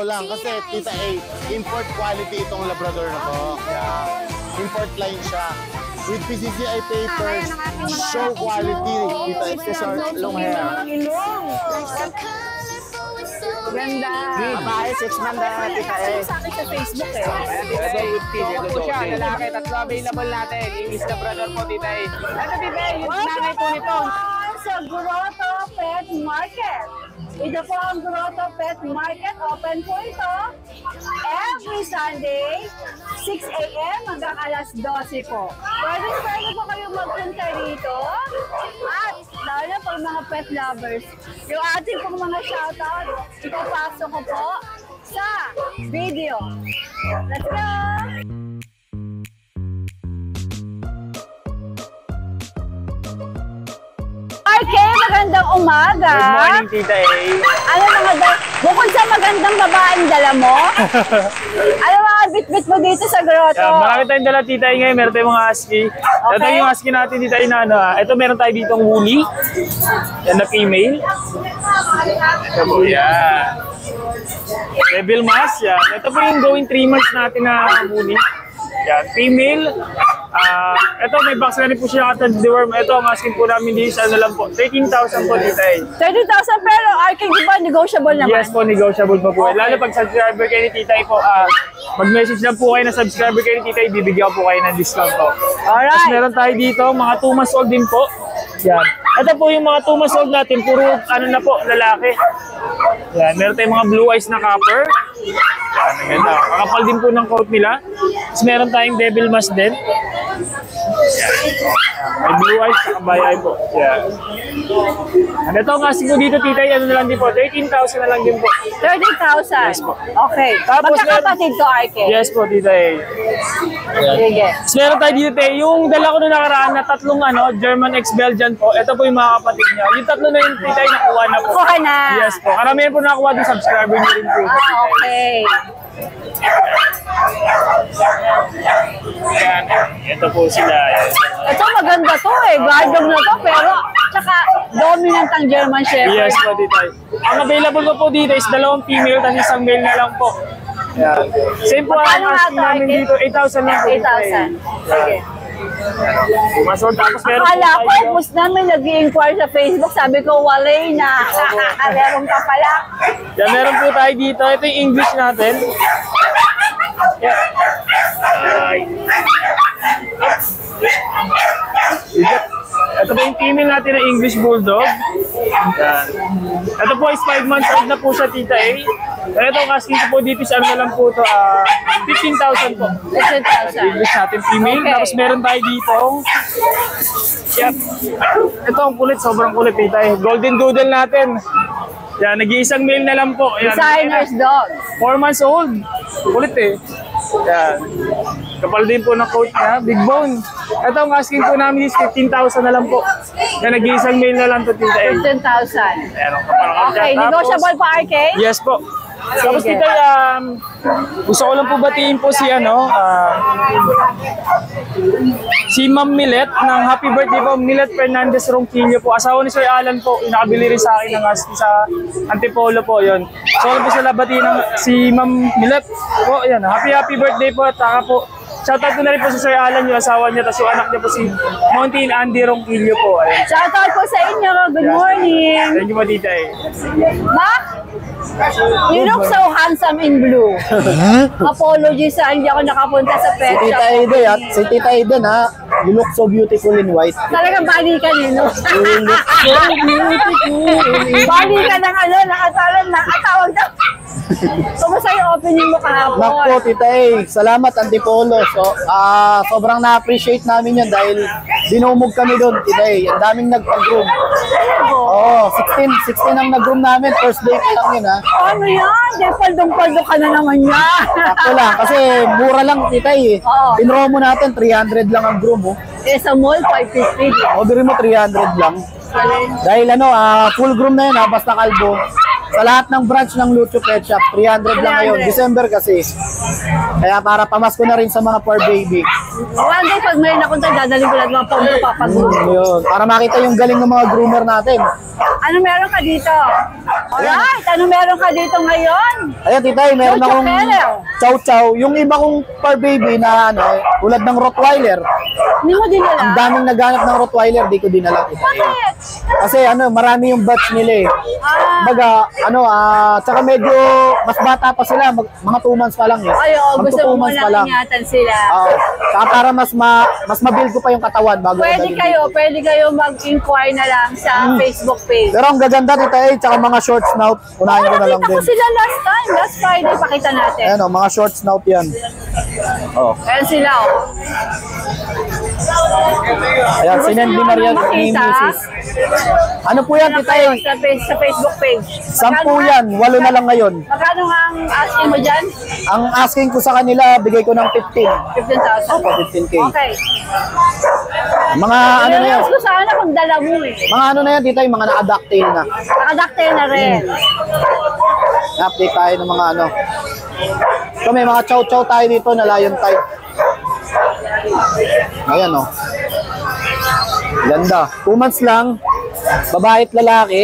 lang kasi Tita A, import quality itong Labrador na to. Yeah. Import line siya. With PCCI papers, show quality. Tita A, this are long hair. Ganda. Babae, 6 months na Tita A. Sa akin sa Facebook eh. Ayan, Tita A. Ito po siya, lalaki. Tatlo available natin. English Labrador po, Tita A. Ito, Tita A, yung nanay po nito. Sa Grotto Pet Market. Ito po ang Grotto Pet Market. Open po ito every Sunday, 6 a.m. hanggang alas 12 po. Pwede po kayong magpunta rito. At lalo na po mga pet lovers. Yung ating pong mga shoutout, ipapasok ko po sa video. Let's go! Okay, magandang umaga. Good morning, Tita A. Ano mga bukod sa magandang babaeng dala mo? Ano mga bit-bit mo dito sa grotto? Yeah, marami tayong dala, Tita A, ngayon. Meron tayong mga husky. Okay. Ito yung husky natin, Tita A, na ano. Ito meron tayo ditong woolly. Yan na female. Ito po, yan. Devil mask, yan. Ito po yung going 3 months natin na woolly. Yan, female. Ito may box na rin po siya at deworm. Ito ang asking po namin dito ano lang po. 13,000 po dito eh. 30,000 pero RK di ba negotiable naman? Yes po, negotiable pa po. Okay. Lalo pag subscriber kayo ni Tita po, mag-message lang po kayo na subscriber kayo ni Tita, bibigyan po kayo ng discount po. Alright. Tapos meron tayo dito, mga 2 months old din po. Yan. Ito po yung mga 2 months old natin, puro ano na po, lalaki. Yan, meron tayong mga blue eyes na copper. Yan, ang ganda. Kakapal din po ng coat nila. Tapos meron tayong devil mask din. Yan. May blue eyes, nakabayay po. Yan. Ano ito, kasi po dito, Tita, ano na lang din po, 13,000 na lang din po. 30,000? Yes po. Okay. Tapos Magkakapatid to RK? Yes po, Tita. Sige. Tapos meron tayo dito, yung dala ko na nakaraan na tatlong German ex-Belgian po. Ito po yung mga kapatid niya. Yung tatlo na yung Tita, nakuha na po. Kuha na. Yes po. Karamihan po nakakuha din subscriber niyo rin po. Okay. Yan. Ito po sila. Ito maganda to eh. Guardog na to pero tsaka dominant ang German Shepherd. Yes po, Tita. Ang available ko po dito is 2 female tapos isang male na lang po. Yan. Same po ang Magkano nga asking to, namin Ike? dito. 8,000 lang po. 8,000. Sige. Masol tapos meron Akala ko, tayo. post namin nag-i-inquire sa Facebook. Sabi ko, walay na. Meron ka pala. Yan, meron po tayo dito. Ito yung English natin. Yan. Ito po yung female natin na English Bulldog. Yan. Ito po is 5 months old na po siya, Tita A. Ito ang asking ko po dito sa ano na lang po ito, 15,000 po. 15,000. English natin female. Okay. Tapos meron tayo dito. Yan. Ito ang kulit, sobrang kulit, Tita A. Golden Doodle natin. Yan, nag-iisang male na lang po. Yan. Designer's dog. 4 months old. Kulit eh. Yan. Kapal din po ng coat niya. Big bone. Ito ang asking po namin is 15,000 na lang po. Yan, nag-iisang male na lang to, Tita A. 15,000. Ayan, kapal ang Okay, tapos, negotiable pa RK? yes po. Tapos Sige. Tita, gusto ko lang po batiin po si si Ma'am Millet ng happy birthday po, Millet Fernandez Ronquillo po. Asawa ni Sir Alan po, nakabili rin sa akin ng husky sa Antipolo po, yun. So, po sila batiin ng si Ma'am Millet po, yan. Happy birthday po at saka po, shoutout ko na rin po si Sir Alan, yung asawa niya, tapos yung anak niya po si Mountain Andy Ronquillo po. Ayun. Shoutout po sa inyo. Good morning. Thank you po, Tita eh. Mac, you look so handsome in blue. Apologies sa hindi ako nakapunta sa pet Si Tita shop. Aiden, si Tita Aiden ha, you look so beautiful in white. Talagang balikan eh, no? You look so beautiful in Balikan ng nakatawag na. Kumusta yung opening mo kahapon? Nakpo, Tita A, salamat Antipolo. So, sobrang na-appreciate namin yan dahil dinumog kami doon, Tita A. Ang daming nagpag-room. Oo, 16 ang nag-room namin. First day pa lang yun, ha. Ano yan? Di paldong-paldo ka na naman yan. Ako lang, kasi mura lang, Tita A. Oo. Pinromo natin, 300 lang ang room, oh. Eh, sa mall, 550. Order mo 300 lang. Dahil full groom na yun, ha, basta kalbo. Sa lahat ng branch ng Lucho Pet Shop, 300 lang ngayon. 300. December kasi. Kaya para pamasko na rin sa mga poor baby. One day, pag may nakunta, dadaling ko lang mga pang papag-groom. Yun. Para makita yung galing ng mga groomer natin. Ano meron ka dito? Alright, ano meron ka dito ngayon? Ayan, titay, meron Chow akong Chow. chow chow. Yung iba kong fur baby na ano, tulad ng Rottweiler. Hindi mo dinala? Ang daming naghanap ng Rottweiler, di ko dinala, titay. Bakit? Kasi ano, marami yung batch nila eh. Baga, ano, tsaka medyo mas bata pa sila, mga 2 months pa lang eh. Ay, oo, gusto Magto 2 mo months pa munang lang. ingatan sila. Oo. Tsaka para mas mabuild ko pa yung katawan bago ko dalhin dito. Pwede kayo mag-inquire na lang sa Facebook page. Pero ang gaganda dito eh, tsaka mga short snout, unahin ko na lang Nakita din. ko sila last time. Last Friday, pakita natin. Ayan o, mga short snout yan. Oh. Ayan sila, oh. Ayan, Gusto sinend nyo din na yan makita? ni Mrs. Ano po yan, Ano tita kayo eh? sa Facebook page. 10 yan, 8 na lang ngayon. Magkano nga ang asking mo dyan? Ang asking ko sa kanila, bigay ko ng 15. 15,000. Opo, 15K. Okay. Mga ano na yan, Realize ko sana kung dala mo eh. mga ano na yan, tita, yung mga naka-ducktail na. Nakadaktail na rin. Na-update tayo ng mga ano. So may mga chow-chow tayo dito na lion type. Ayan o. Ganda. 2 months lang. Babae at lalaki.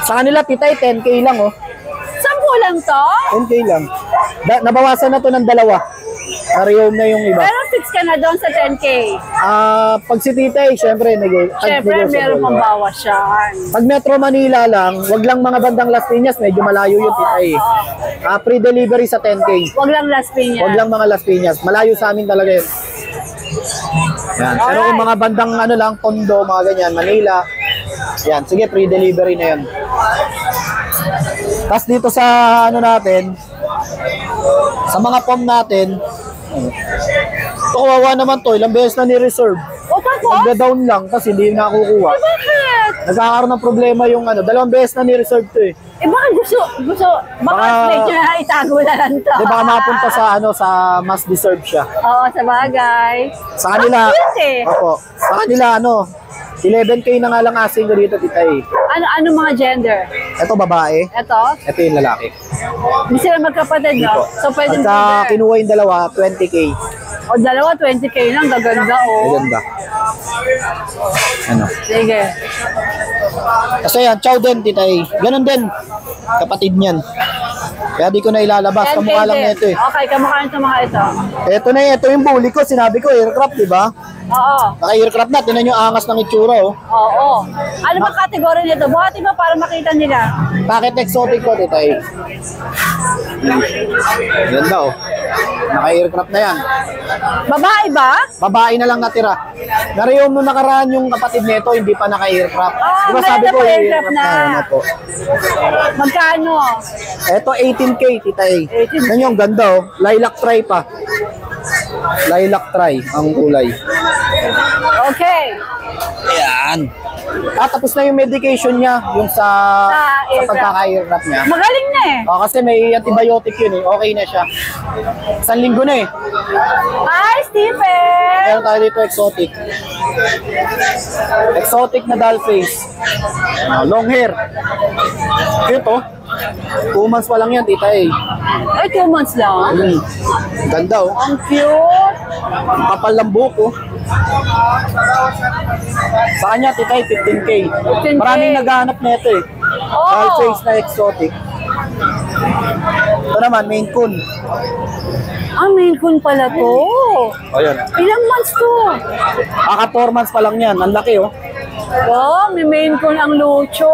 Sa kanila, tita, 10K lang o. 10 lang to? 10K lang. Nabawasan na to ng 2. Na-rehome na yung iba. Pero fix ka na doon sa 10K. Pag si tita eh, syempre, Siyempre, meron pang bawas yan. Pag Metro Manila lang, wag lang mga bandang Las Piñas, medyo malayo yung tita eh. Pre-delivery sa 10K. Wag lang last pin yan. Wag lang mga Las Piñas. Malayo sa amin talaga yun. Yan. Pero kung mga bandang ano lang, Tondo, mga ganyan, Manila, yan. Sige, pre-delivery na yan. Tapos dito sa ano natin, sa mga pom natin, ito kawawa naman to, ilang beses na ni-reserve. O tapos? Nagda-down lang kasi hindi nakukuha. Bakit? Nagkakaroon ng problema yung ano, 2 beses na ni-reserve to eh. Eh baka baka Baka- medyo na itago na lang to. Di baka mapunta sa ano, sa mas deserve siya. Oo, sa bagay. Sa kanila, Ang cute eh. opo, sa kanila ano, 11K na nga lang asking ko dito, tita eh. Ano mga gender? Ito babae, Ito? ito yung lalaki. Hindi sila magkapatid, no? So pwede Pagka kinuha yung dalawa, 20K. O dalawa, 20K lang. Gaganda, oh. Maganda. Ano? Sige. Kasi yan, chow din, tita eh. Ganon din. Kapatid niyan. Kaya di ko na ilalabas. 10K Kamukha lang din. nito eh. Okay, kamukha nito mga ito. Ito na ito yung bully ko. Sinabi ko, aircraft, di ba? Oo. Naka-aircraft na. Tinan yung angas ng itsura, oh. Oo. Ano ba kategory nito? Buhati ba para makita nila? Bakit exotic ko, tita eh? Ganda, oh. Naka-aircraft na yan. Babae ba? Babae na lang natira. Nariyom nung nakaraan yung kapatid nito, hindi pa naka-aircraft. Ah, Di ba ngayon sabi na ko, po aircraft aircraft na. Ano po. Magkano? Ito 18K, tita eh. 18K. Yan yung ganda, oh. Lilac try pa. Lilac try ang kulay. Okay. Ayan. Tapos na yung medication niya, yung sa aircraft. pagkaka-aircraft niya. Magaling na eh. Kasi may antibiotic yun eh. Okay na siya. 1 linggo na eh. Hi, Stephen! Meron tayo dito exotic. Exotic na doll face. Long hair. Cute oh. 2 months pa lang yan, tita eh. Ay, 2 months lang. Ganda oh. Ang cute. Ang kapal ng buhok oh. Sa kanya, tita eh, 15K. 15K. Maraming naghahanap na ito eh. Oo. Doll face na exotic. Ito naman, Maine Coon. Ah, Maine Coon pala to. O yan. Ilang months to? Kaka 4 months pa lang yan. Ang laki oh. Oh, may Maine Coon ang lucho.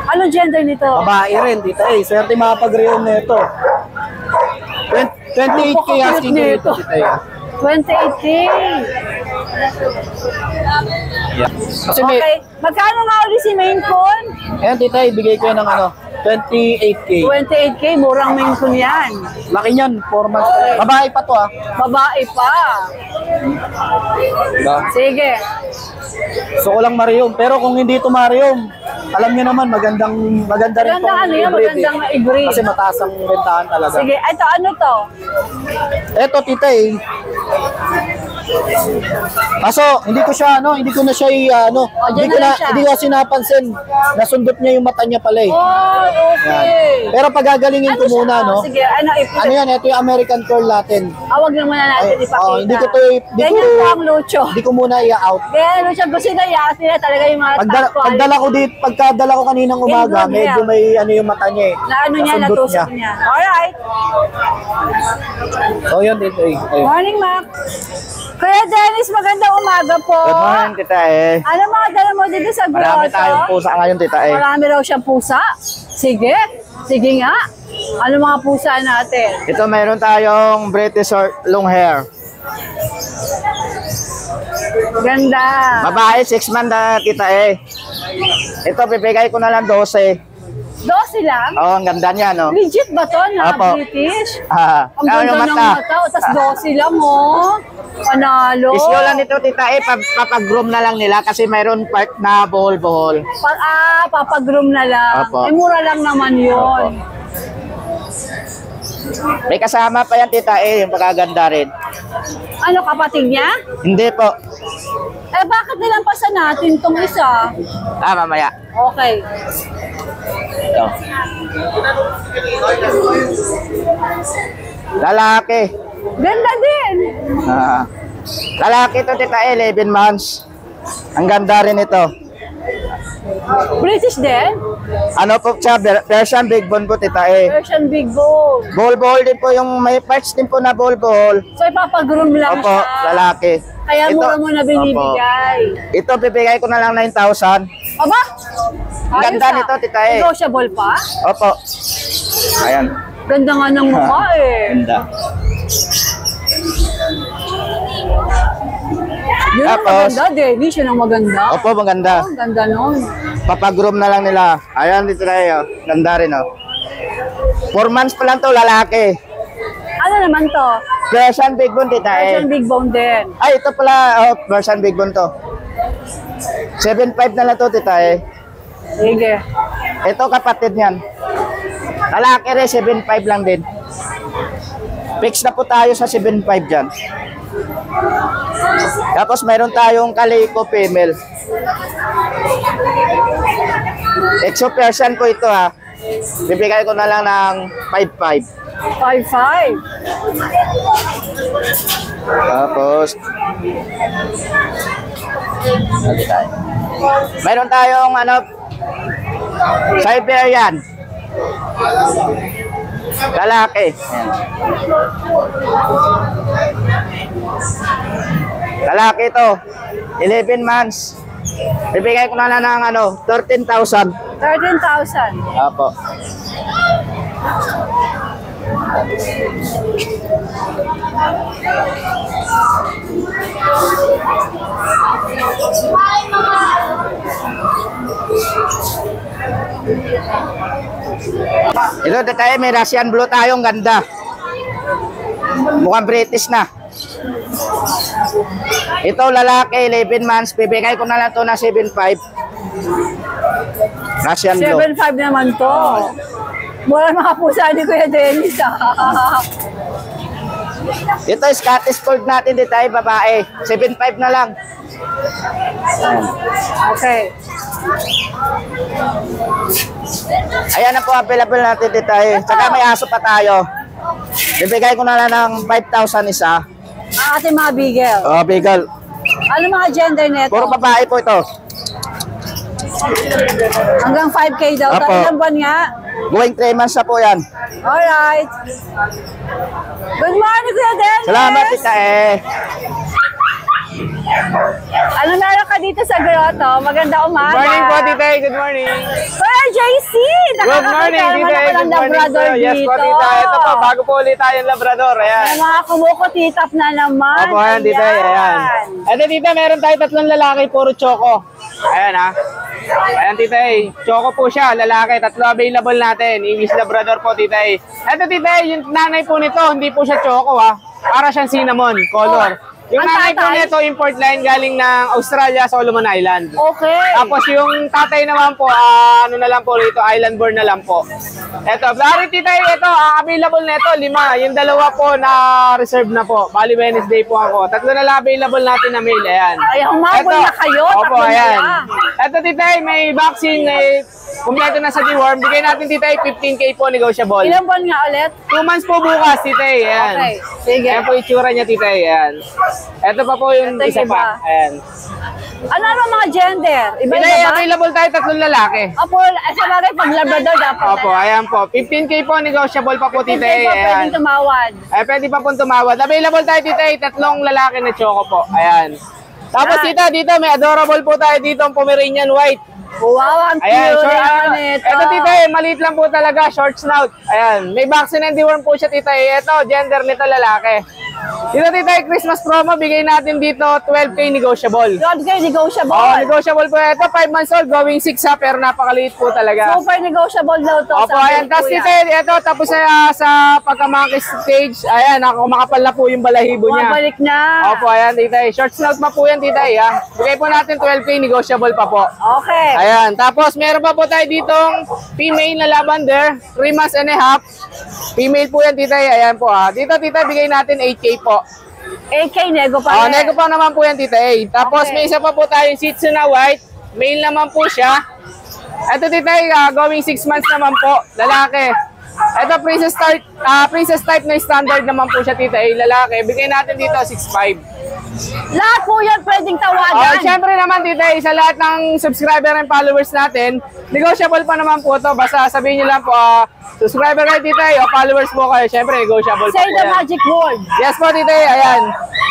Ano gender nito? Babae rin, tita eh. Swerte makapag-rehome na ito. 28K asking ko dito, tita eh. 28K. Yeah. Kasi may, Okay. Magkano nga ulit si Maine Coon? ayan tita, ibigay ko yan ng ano, 28K. 28K, murang Maine Coon yan. Laki niyan, 4 months pa lang. Babae pa to ah. Babae pa. Diba? Sige. Gusto ko lang mariom. Pero kung hindi ito mariom, alam niyo naman, maganda rin Magandang pong ano yan, i-breed magandang i-breed. Kasi mataas ang bentahan talaga. Sige, ito ano to? Eto, tita eh. Kaso, hindi ko na siya dyan na lang siya. hindi ko kasi napansin. Nasundot niya yung mata niya pala eh. Oh, okay. Pero pagagalingin ko Ano muna, siya? no? Sige, Ano yan, ito yung American Curl natin. Awag lang muna natin ipakita. hindi ko Ganyan po ang lucho. Hindi ko muna i-out. Kaya lucho, gusto na sila talaga yung mga top quality. Pagkadala ko kaninang umaga, good medyo health. may ano yung mata niya eh. Na ano niya, Nasundot natusok niya. Alright. So yun dito eh. Ayun. Morning, Mac. Kuya Dennis, magandang umaga po. Good morning, tita eh. Ano mga dala mo dito sa grotto? Marami tayong pusa ngayon, tita eh. Marami raw siyang pusa. Sige. Sige nga. Ano mga pusa natin? Ito mayroon tayong British long hair. Ganda. Babae, 6 months na tita eh. Ito, pipigay ko na lang 12. 12 lang? Oh, ang ganda niya, no? Legit ba to na Apo. British? Ang Ano ganda yung ng mata? mata. Tapos 12 lang, oh. Panalo. Isyo lang ito, tita eh. Papag-groom na lang nila kasi mayroon part na bohol-bohol. Papagroom na lang. Apo. Eh, mura lang naman yun. May kasama pa yan, tita eh. Yung pagkaganda rin. Ano, kapatid niya? Hindi po. Eh, bakit nilampasan natin tong isa? Mamaya. Okay. Ito. Lalaki. Ganda din. Lalaki ito, tita eh. 11 months. Ang ganda rin ito. British din? Ano po siya? Persian Big Bone po, tita eh. Persian Big Bone. Bohol-bohol din po yung may parts din po na bohol-bohol. So, ipapagroom lang Opo, siya. lalaki. Kaya Ito- mura mo na binibigay. Opo. Ito, bibigay ko na lang 9,000. Aba? Ang ganda nito, tita eh. Negotiable pa? Opo. Ayan. Ganda nga ng mukha eh. Ganda. Yun ang Tapos- maganda, Dennis. Yun ang maganda. Opo, maganda. Oh, ang ganda nun. Papag-groom na lang nila. Ayan, dito na yun. Ganda rin, oh. 4 months pa lang to, lalaki. Ano naman to? Persian Big Bone, tita eh. Persian Big Bone din. Ay, ito pala, oh, Persian Big Bone to. 7.5 na lang to, tita eh. Sige. Ito kapatid niyan. Lalaki rin, 7.5 lang din. Fix na po tayo sa 7.5 dyan. Tapos mayroon tayong Calico female. Exo Persian po ito ha. Bibigay ko na lang ng 5.5. 5'5". Tapos mayroon tayong Siberian. Lalaki. Ayan. Lalaki ito. 11 months. Bibigay ko na lang ng 13,000. 13,000. Apo. Ito tayo, may Russian blue tayong ganda. Mukhang British na. Ito lalaki, 11 months. Bibigay ko na lang to na 7.5. Russian blue. 7'5" naman to. Mura mga pusa ni Kuya Dennis Ito Scottish Fold natin dito tayo, babae. 7.5 na lang. Okay. Ayan na po, available natin dito tayo. Tsaka may aso pa tayo. Bibigay ko na lang ng 5,000 isa. Ang ating mga bigel. Oh, beagle. Ano mga gender neto? Puro babae po ito. Hanggang 5K daw. Apo. Ilang buwan nga? Going 3 months na po yan. Alright. Good morning, Kuya Dennis. Salamat, tita eh. Ano meron ka dito sa grotto? Maganda umaga. Good morning po, Tita. Good morning. Kuya JC! Good morning, Tita. Nakakakita Good ng morning Labrador po. Yes dito. po, Tita. Ito po, bago po ulit tayong Labrador. Ayan. May mga kumukutitap na naman. Opo, ayan, Tita. Ayan. Ito, Tita, meron tayo 3 lalaki, puro choco. Ayan, ha. Ayan, Tita. Choco po siya, lalaki. 3 available natin. English Labrador po, Tita. Ito, Tita, yung nanay po nito, hindi po siya choco, ha. Para siyang cinnamon color. Yung Ang nanay po tatay? nito, import line galing ng Australia, Solomon Island. Okay. Tapos yung tatay naman po, ano na lang po rito, island born na lang po. Eto, Clarity tayo, ito, available na ito, 5. Yung dalawa po na reserve na po. Bali Wednesday po ako. 3 na lang available natin na mail, ayan. Ay, humabol na kayo, Opo, 3 na ayan. lang. Eto, titay, may vaccine, kumpleto na sa deworm. Bigay natin, titay, 15K po, negotiable. Ilang buwan nga ulit? 2 months po bukas, titay, ayan. Okay, sige. Ayan po yung tsura niya, titay, ayan. Eto pa po yung Ito yung isa iba. pa, ayan. Ano mga gender? Iba-iba Titay, ba? available tayo, 3 lalaki. Opo, sa bagay, pag Labrador dapat. Opo, ayan po. 15K po, negotiable pa po, Hindi titay. pa Ayan. pwedeng tumawad. Ay, pwede pa pong tumawad. Available tayo, titay. 3 lalaki na choco po. Ayan. Tapos, Yan. tita, dito, may adorable po tayo dito, ang Pomeranian White. Wow, ang Ayan, cute short, naman ito. ito, titay, maliit lang po talaga, short snout. Ayan, may vaccine and deworm po siya, titay. Ito, gender nito, lalaki. Dito, titay, Christmas promo, bigay natin dito, 12K negotiable. God kayo, negotiable. Oh, negotiable po. Ito, 5 months old, going 6 ha, pero napakaliit po talaga. Super negotiable daw to. Opo, sabi ayan. ni Tapos Kuya. tita, ito, tapos sa pagka-monkey stage, ayan, makapal na po yung balahibo niya. Bumabalik na. Opo, ayan, tita. Short snout pa po yan, tita. Ha? Bigay po natin 12K, negotiable pa po. Okay. Ayan, tapos meron pa po tayo ditong female na lavender, 3 months and a half. Female po yan, tita. Ayan po, ha. Dito, tita, bigay natin 8K po. 8K nego pa Oh, rin. nego pa naman po yan, tita. Tapos Okay. may isa pa po tayo, Shih Tzu na white. Male naman po siya. Ito, tita, going 6 months naman po. Lalaki. Ito, princess type na standard naman po siya, tita. Lalaki. Bigay natin dito, 6'5". Lahat po yan pwedeng Oh, tawagan. syempre naman, tita, sa lahat ng subscriber and followers natin, negotiable pa naman po to. Basta sabihin nyo lang po, subscriber kayo, tita, o followers po kayo. Syempre, negotiable pa Say po the yan. magic word. Yes po, tita, ayan.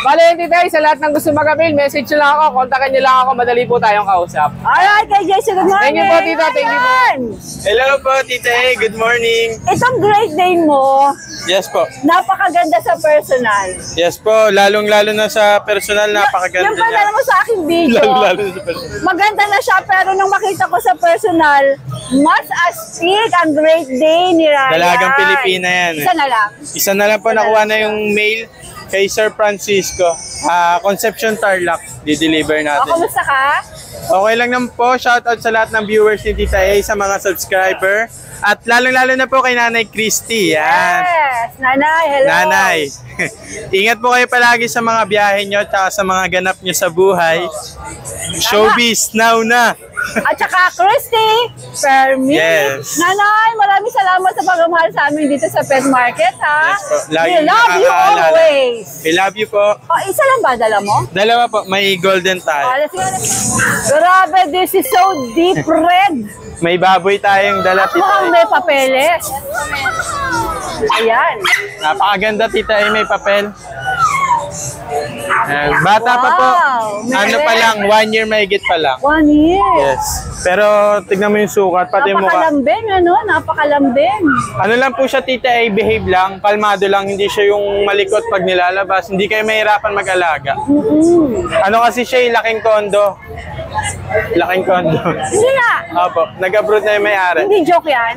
Bale yun, tita, sa lahat ng gusto mag-avail, message nyo lang ako, kontakin nyo lang ako, madali po tayong kausap. Alright, kay Jason, good morning. Thank you po, tita. Thank you po. Ayan. Hello po, Tita A. Good morning. Itong Great Dane mo, Yes po. napakaganda sa personal. Yes po, lalong-lalo na sa personal, napakaganda Yung pala niya. mo sa aking video, Lalo-lalo na sa personal. maganda na siya, pero nung makita ko sa personal, mas astig ang Great Dane ni Ryan. Dalagang Pilipina yan. Isa na lang. Isa na lang po nakuha na yung mail kay Sir Francisco. Conception Tarlac, di-deliver O, natin. kumusta ka? Okay lang naman po, shoutout sa lahat ng viewers ni Tita A, sa mga subscriber. At lalong-lalo na po kay Nanay Christy. Yan. Yes, nanay, hello. Nanay, ingat po kayo palagi sa mga biyahe nyo at sa mga ganap nyo sa buhay. Showbiz, now na! At saka, Christy, permit. Yes. Nanay, maraming salamat sa pagmamahal sa amin dito sa pet market, ha? Yes po. Lagi We love you nakakaalala. always. We love you po. O, isa lang ba dala mo? Dalawa po, may golden O, tayo. let's go. Grabe, this is so deep red. May baboy tayong dala, Tita Mukhang A. may papeles. Ayan. Napakaganda, Tita A, may papel. Bata pa po. Wow, Ano pa lang, 1 year mahigit pa lang. 1 year. Yes. Pero tignan mo yung sukat, pati yung mukha. Napakalambing, ano? Napakalambing. Ano lang po siya, Tita A, behave lang, kalmado lang, hindi siya yung malikot pag nilalabas. Hindi kayo mahirapan mag-alaga. Ano kasi siya, laking kondo. Laking kondo. Hindi nga. Opo, nag-abroad na yung may-ari. Hindi joke yan.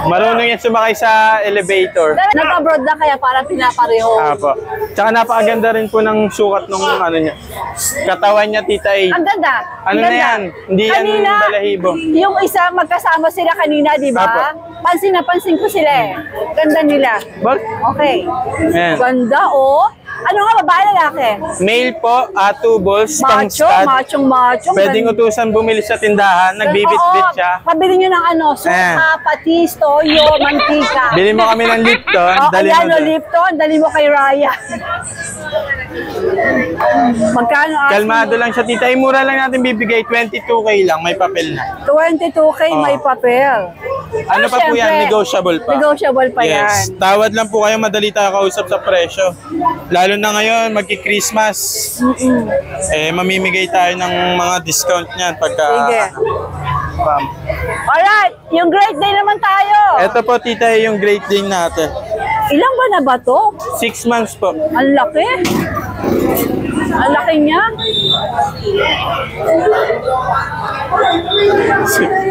Marunong yan sumakay sa elevator. Nag-abroad na kaya para pinapareho. Apo. Tsaka napakaganda rin po ng sukat nung ano niya. Katawan niya, Tita A. Ang ganda. Ano Ang na ganda. yan? Hindi yan balahibo. Yung isa, magkasama sila kanina, di ba? Apo. Pansin na pansin ko sila eh. Ganda nila. Bak? Okay. Ayan. Ganda, oh. Ano nga, babae lalaki? Male po, 2 balls, pang Macho, stud. machong. Pwedeng utusan bumili sa tindahan, nagbibit-bit siya. Pabili nyo ng ano, suka, patis, toyo, mantika. Bili mo kami ng Lipton, Oh, dali ayan, mo doon. Lipton, dali mo kay Raya. Magkano? asking Kalmado mo? lang siya, Tita. Mura lang natin bibigay, 22K lang, may papel na. 22K may Oh. papel. Ano pa po yan? syempre, Negotiable pa. Negotiable pa yan. Yes. Tawad lang po kayo, madali tayo kausap sa presyo. Lalo na ngayon, magki-Christmas. Mamimigay tayo ng mga discount niyan pagka... Sige. Bam. Alright, yung Great Day naman tayo. Ito po, Tita, yung Great Dane natin. Ilang ba na ba to? 6 months po. Ang laki. Ang laki niya.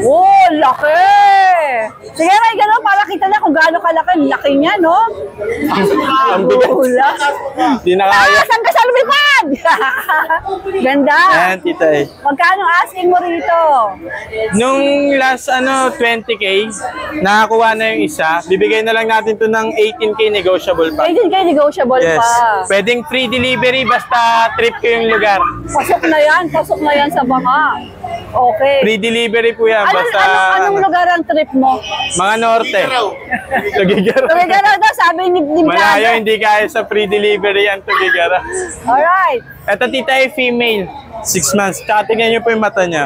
Oh, laki! Sige, may gano'n para kita na kung gaano kalaki. Laki niya, no? Ang bigat. Wala. Di na kaya. Saan ka sa lumipad? Ganda. Ayan, tita eh. Magkano asking mo rito? Nung last 20k, nakakuha na yung isa. Bibigay na lang natin to ng 18k negotiable pa. 18K negotiable Yes. pa. Pwedeng free delivery basta trip ko yung lugar. Pasok na yan sa baka. Okay. Free delivery po yan. Basta Anong lugar ang trip mo? mga norte. Tugigara. Tugigaraw daw, sabi ni Malayo, hindi kaya sa free delivery yan, Tugigara. Alright. Ito tita ay female. 6 months. Tsaka tingnan niyo po yung mata niya.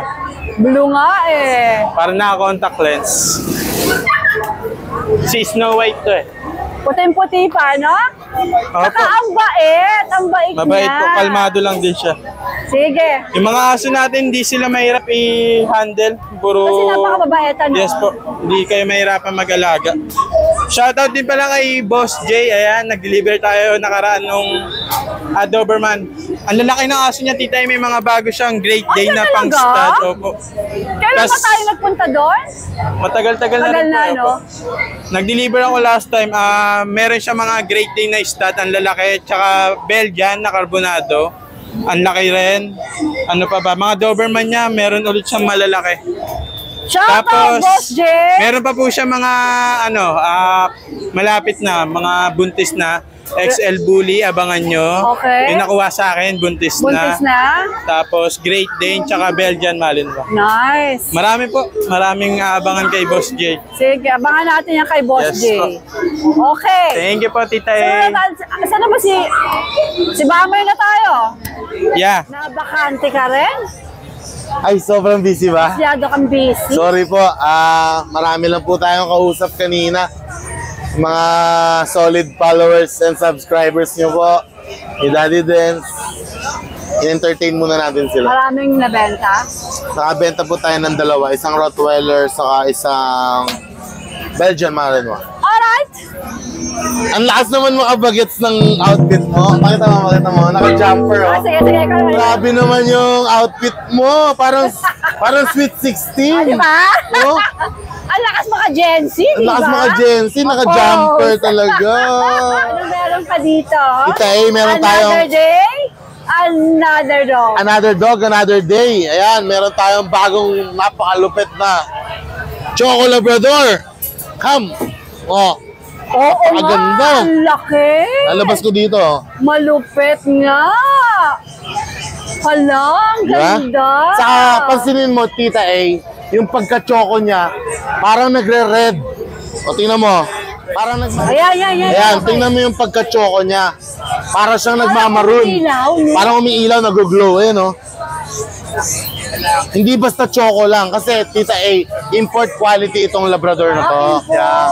Blue nga eh. Para naka-contact lens. Si Snow White to eh. Puting-puti pa, no? Saka Opo. ang bait. Ang bait Mabait niya. po, kalmado lang din siya. Sige. Yung mga aso natin, hindi sila mahirap i-handle. Puro... Kasi napakababaitan mo. Yes po, hindi kayo mahirapan mag-alaga. Shoutout din pala kay Boss J. Ayan, nag-deliver tayo nakaraan nung Doberman. Ang lalaki ng aso niya, tita, may mga bago siyang Great Day na pang talaga? stud. Opo. Kailan ba Tas- tayo nagpunta doon? Matagal-tagal na Tagal rin po. na, opo. no? Nag-deliver ako last time. Meron siya mga Great Day na stud, ang lalaki. Tsaka Belgian na carbonado. Ang laki rin. Ano pa ba? Mga Doberman niya, meron ulit siyang malalaki. Shout out, Boss J. meron pa po siya mga malapit na, mga buntis na. XL Bully, abangan nyo. Okay. Yung nakuha sa akin, buntis Buntis na? Tapos Great Dane, tsaka Belgian Malinois. Nice. Marami po. Maraming aabangan kay Boss J. Sige, abangan natin yan kay Boss Yes, J. po. Okay. Thank you po, Tita So, E. saan na ba si Bamoy na tayo? Yeah. Nabakante ka rin? Ay, sobrang busy ba? Masyado kang busy. Sorry po, marami lang po tayong kausap kanina. Mga solid followers and subscribers nyo po. Ni Daddy Dance. In-entertain muna natin sila. Maraming nabenta. Nakabenta po tayo ng dalawa. Isang Rottweiler, saka isang Belgian Malinois. Alright. Ang lakas naman makabagets ng outfit mo. Pakita mo. Naka-jumper, oh. Sige, ikaw naman. Grabe naman yung outfit mo. Parang Sweet 16. Diba? Oh, Ang lakas mga Gen Z, ang diba? lakas mga Gen Z. Naka-jumper talaga. Ano meron pa dito? Tita A, meron tayong Another day, another dog. another dog, another day. Ayan, meron tayong bagong napakalupit na Choco Labrador. Come. Oh, Oo nga, Maganda. ang laki. lalabas ko dito. Malupit nga. Hala, ang Diba? ganda. Saka pansinin mo, Tita A, yung pagka-choco niya, parang nagre-red. O, tingnan mo. Parang Ayan. Ayan, tingnan mo yung pagka-choco niya. Para siyang nagmamaroon. umiilaw, no? Parang umiilaw, nag-glow. Ayan, oh. Hindi basta choco lang. Kasi, Tita A, import quality itong Labrador na to. import. Yeah.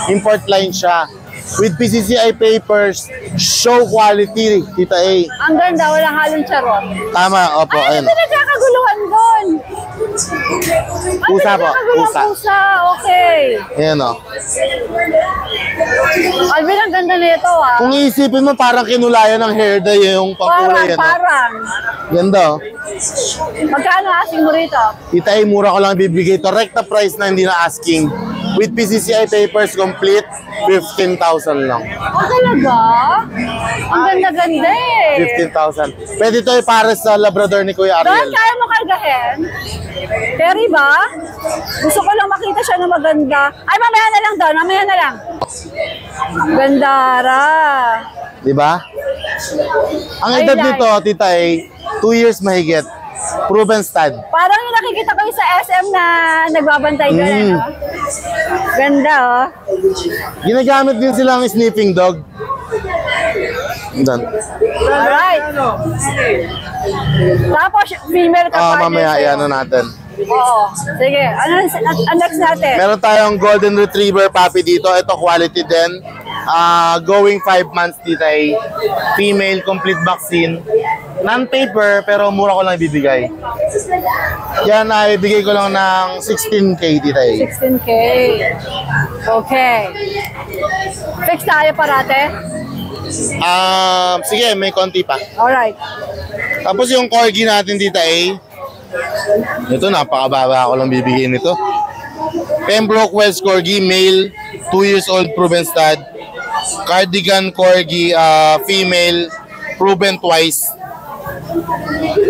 Import line siya. With PCCI papers, show quality, Tita A. Ang ganda, walang halong charot. Tama, opo. Ay, Ayan. ano ba nagkakaguluhan doon? Pusa po, pusa. Pusa, okay. Ayan, oh. Alvin, ang ganda nito ah. Kung iisipin mo, parang kinulayan ng hair dye yung pangkulay. Yan, oh. Parang. Ganda, oh. Magkano asking mo rito? Tita A, mura ko lang bibigay to. Rekta price na hindi na asking. With PCCI papers complete, 15,000 lang. Oh, talaga? Ang ganda-ganda eh. 15,000. Pwede to ipares sa Labrador ni Kuya Doon, Ariel. kaya mo kargahin? Terry ba? Gusto ko lang makita siya na maganda. Ay, mamaya na lang doon. Mamaya na lang. Gandara. Di ba? Ang Ay, edad like. nito, Tita A, 2 years mahigit. Proven stud. Parang yung nakikita ko yung sa SM na nagbabantay ko Mm. no? Ganda oh. Ginagamit din silang sniffing dog. Doon. Alright. Tapos, female ka pa Mamaya, din sa'yo. ano natin. Oo. Sige. Ano next natin? Meron tayong Golden Retriever puppy dito. Ito quality din. Going 5 months, Tita A. Female, complete vaccine. Non-paper, pero mura ko lang ibibigay. Yan ay ibigay ko lang ng 16K, Tita A. 16K. Okay. Fix tayo parate? Sige, may konti pa. Alright. Tapos yung corgi natin, Tita A, Ito, napakababa ako lang bibigyan nito. Pembroke Welsh Corgi, male, 2 years old, proven stud. Cardigan Corgi, female, proven twice.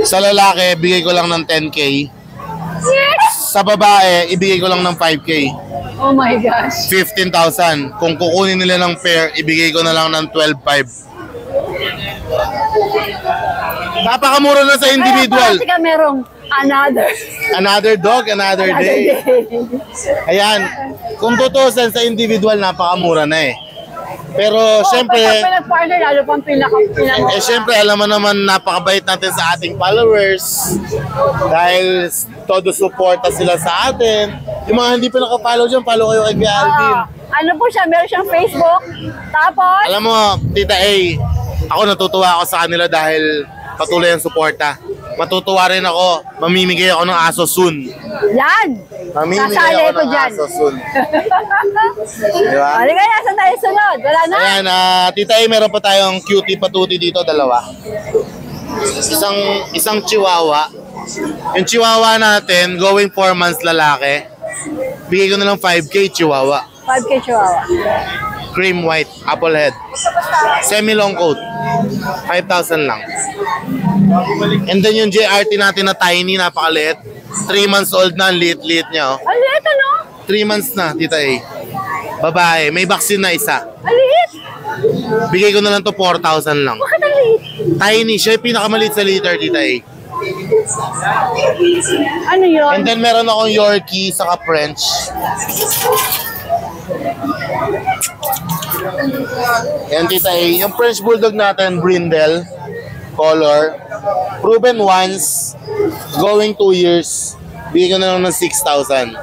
Sa lalaki, bigay ko lang ng 10K. Sa babae, ibigay ko lang ng 5K. Oh my gosh. 15,000. Kung kukunin nila ng pair, ibigay ko na lang ng 12,500. Napakamura na sa individual. Kaya merong another. Another dog, another day. Ayan. Kung tutusin sa individual, napakamura na eh. Pero syempre, Pag pinag-partner, lalo pang pinaka. syempre alam mo naman napakabait natin sa ating followers. Dahil todo suporta sila sa atin. Yung mga hindi pa naka-follow dyan, follow kayo kay Kuya Alvin. Ano po siya? Meron siyang Facebook. Tapos, Alam mo, Tita A, ako natutuwa ako sa kanila dahil patuloy ang suporta. Matutuwa rin ako, mamimigay ako ng aso soon. yan. Mamimigay Sasali ako ko ng dyan. aso soon. Diba? Halika na, saan tayo sunod? Wala na? Ayan, Tita A, meron pa tayong cutie patuti dito, dalawa. Isang chihuahua. Yung chihuahua natin, going 4 months lalaki. Bigay ko na lang 5K chihuahua. 5K chihuahua. Cream white, apple head. Semi-long coat. 5,000 lang. And then yung JRT natin na tiny, napakaliit. 3 months old na, liit-liit niya. Oh. Aliit, ano? 3 months na, Tita A. Babae, may vaccine na isa. Aliit? Bigay ko na lang to 4,000 lang. Bakit aliit? Tiny, siya yung pinakamaliit sa litter, Tita A. Ano yun? And then meron akong Yorkie, saka French. Yan, Tita A. Yung French Bulldog natin, Brindle. Color. Proven once. Going 2 years. Bigyan ko na lang ng 6,000.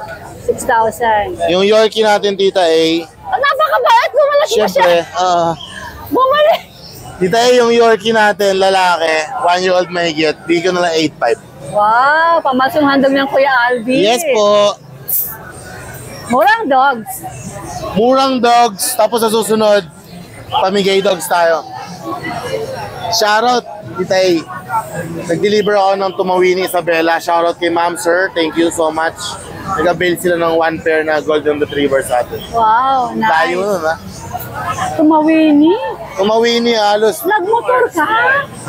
6,000. Yung Yorkie natin, Tita A. Oh, napakabait! Bumalik mo siya! Siyempre, Bumalik! Tita A, yung Yorkie natin, lalaki, 1-year-old mahigit. Bigyan ko na lang 8,500. Wow! Pamasong handog ng Kuya Alvin. Yes po. Murang dogs. Murang dogs. Tapos sa susunod, pamigay dogs tayo. Shoutout, Tita A. Nag-deliver ako ng Tumawini Isabela. Shoutout kay Ma'am Sir. Thank you so much. Nag-avail sila ng 1 pair na Golden Retriever sa atin. Wow, nice. Tayo nun, ha? Tumawini. Tumawini, halos. Nagmotor ka?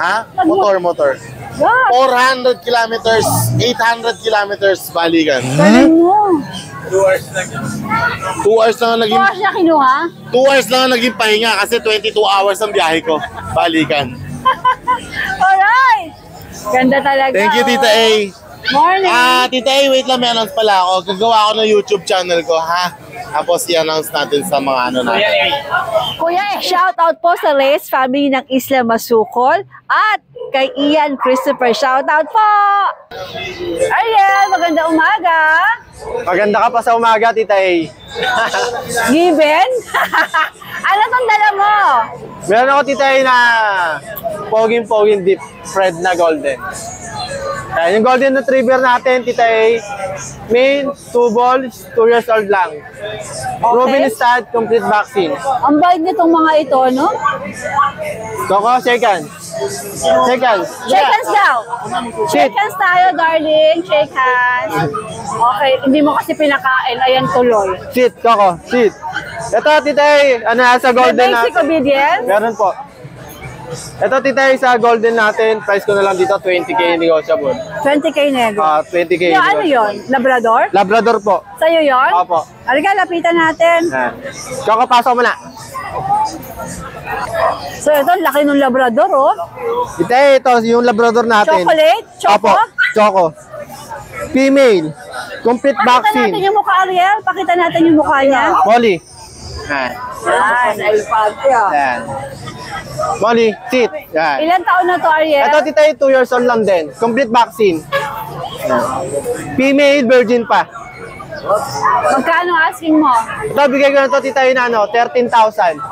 Ha? Motor. God, 400 kilometers, 800 kilometers balikan. galing mo. 2 hours lang ang naging... Bukas niya kinuha? 2 hours lang ang naging pahinga kasi 22 hours ang biyahe ko. Balikan. Alright! Ganda talaga. Thank you, Tita A. Morning. Tita A, wait lang, may announce pala ako. Gagawa ako ng YouTube channel ko, ha? Tapos i-announce natin sa mga ano natin. Kuya, shout out po sa Reyes family ng Isla Masukol at kay Ian Christopher. Shout out po! Ariel, maganda umaga. Maganda ka pa sa umaga, Tita A. Given? Ano tong dala mo? Meron ako, Tita A, na poging deep Fred na golden. Ayan, yung golden retriever natin, Tita A, main, 2 balls, 2 years old lang. Proven stud, complete vaccine. Ang bait nitong mga ito, no? Coco, seconds. Seconds. Shake hands daw. Shake hands tayo, darling. Shake hands. Okay, hindi mo kasi pinakain. Ayan, tuloy. Sit, Coco, sit. Ito, Tita A, ano sa May golden na? basic obedience. Meron po. Ito, Tita A, sa golden natin, price ko na lang dito, 20K negotiable. 20K nego. 20K Yung ano yun? Labrador? Labrador po. Sa'yo yun? Opo. Halika, lapitan natin. Ayan. Coco, pasok mo na. So ito, laki ng Labrador, oh. Tita A, ito, yung Labrador natin. Chocolate? Choco? Opo, Choco. Female. Complete Pakita vaccine. natin yung mukha, Ariel. Pakita natin yung mukha niya. Molly. Ayan. Yan, alpaca. Ayan. Molly, sit. Ayan. Ilan taon na to, Ariel? Ito, Tita A, 2 years old lang din. Complete vaccine. Female, virgin pa. Magkano asking mo? Ito, bigay ko na ito, Tita A, na ano, 13,000. 13,000.